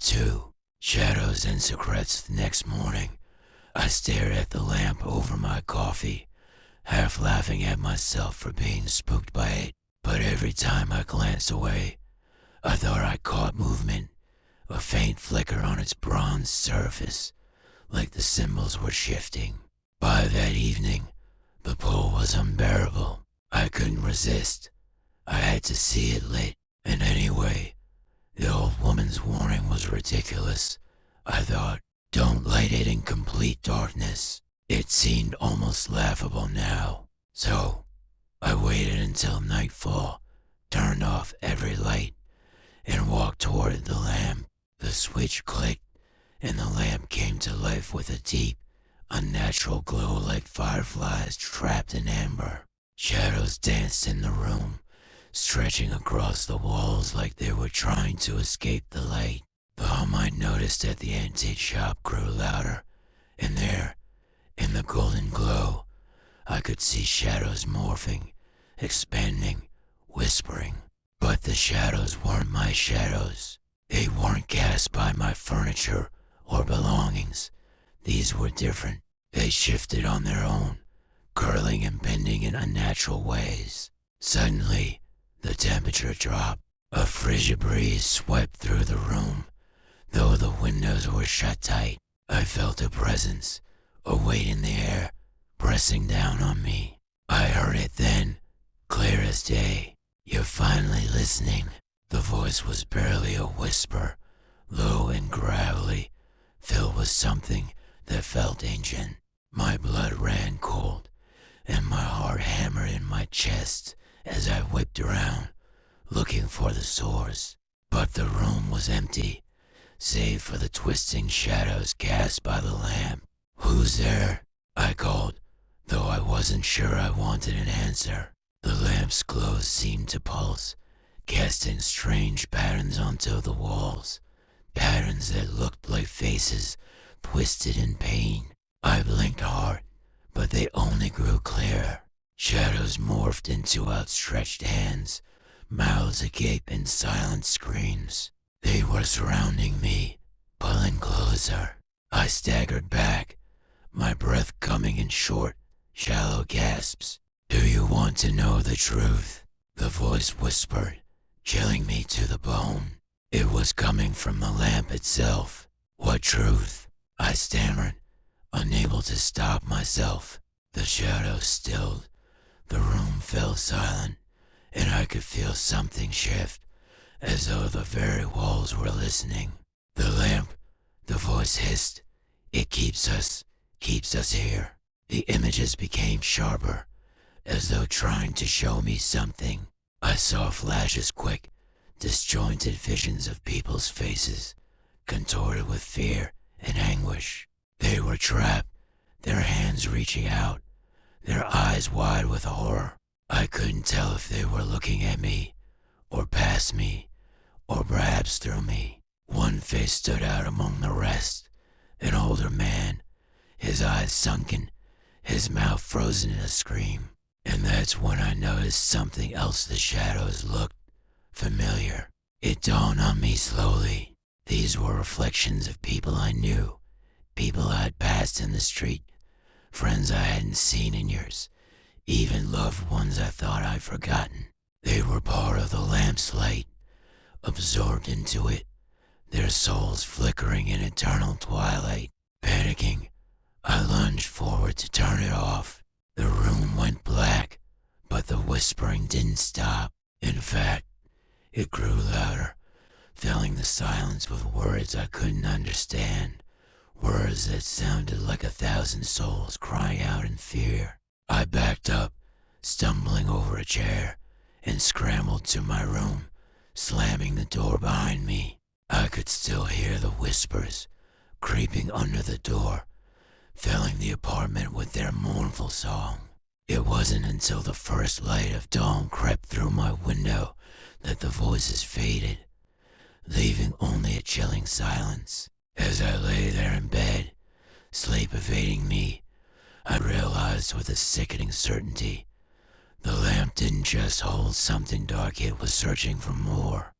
2. Shadows and Secrets. The next morning, I stared at the lamp over my coffee, half laughing at myself for being spooked by it. But every time I glanced away, I thought I caught movement, a faint flicker on its bronze surface, like the symbols were shifting. By that evening, the pull was unbearable. I couldn't resist. I had to see it lit. And anyway, the old woman's warning was ridiculous. I thought, don't light it in complete darkness. It seemed almost laughable now. So, I waited until nightfall, turned off every light, and walked toward the lamp. The switch clicked, and the lamp came to life with a deep, unnatural glow like fireflies trapped in amber. Shadows danced in the room, stretching across the walls like they were trying to escape the light. The hum I noticed at the antique shop grew louder, and there, in the golden glow, I could see shadows morphing, expanding, whispering. But the shadows weren't my shadows. They weren't cast by my furniture or belongings. These were different. They shifted on their own, curling and bending in unnatural ways. Suddenly, the temperature dropped. A frigid breeze swept through the room. Though the windows were shut tight, I felt a presence, a weight in the air, pressing down on me. I heard it then, clear as day. You're finally listening. The voice was barely a whisper, low and gravelly, filled with something that felt ancient. My blood ran cold, and my heart hammered in my chest as I whipped around, looking for the source. But the room was empty, save for the twisting shadows cast by the lamp. Who's there? I called, though I wasn't sure I wanted an answer. The lamp's glow seemed to pulse, casting strange patterns onto the walls, patterns that looked like faces twisted in pain. I blinked hard, but they only grew clearer. Shadows morphed into outstretched hands, mouths agape in silent screams. They were surrounding me, pulling closer. I staggered back, my breath coming in short, shallow gasps. Do you want to know the truth? The voice whispered, chilling me to the bone. It was coming from the lamp itself. What truth? I stammered, unable to stop myself. The shadows stilled. The room fell silent, and I could feel something shift, as though the very walls were listening. The lamp, the voice hissed. It keeps us here. The images became sharper, as though trying to show me something. I saw flashes, quick, disjointed visions of people's faces, contorted with fear and anguish. They were trapped, their hands reaching out, their eyes wide with horror. I couldn't tell if they were looking at me, or past me, or perhaps through me. One face stood out among the rest, an older man, his eyes sunken, his mouth frozen in a scream. And that's when I noticed something else. The shadows looked familiar. It dawned on me slowly. These were reflections of people I knew, people I'd passed in the street, friends I hadn't seen in years, even loved ones I thought I'd forgotten. They were part of the lamp's light, absorbed into it, their souls flickering in eternal twilight. Panicking, I lunged forward to turn it off. The room went black, but the whispering didn't stop. In fact, it grew louder, filling the silence with words I couldn't understand, words that sounded like 1,000 souls crying out in fear. I backed up, stumbling over a chair, and scrambled to my room, slamming the door behind me. I could still hear the whispers, creeping under the door, filling the apartment with their mournful song. It wasn't until the first light of dawn crept through my window that the voices faded, leaving only a chilling silence. As I lay there in bed, sleep evading me, I realized with a sickening certainty, the lamp didn't just hold something dark, it was searching for more.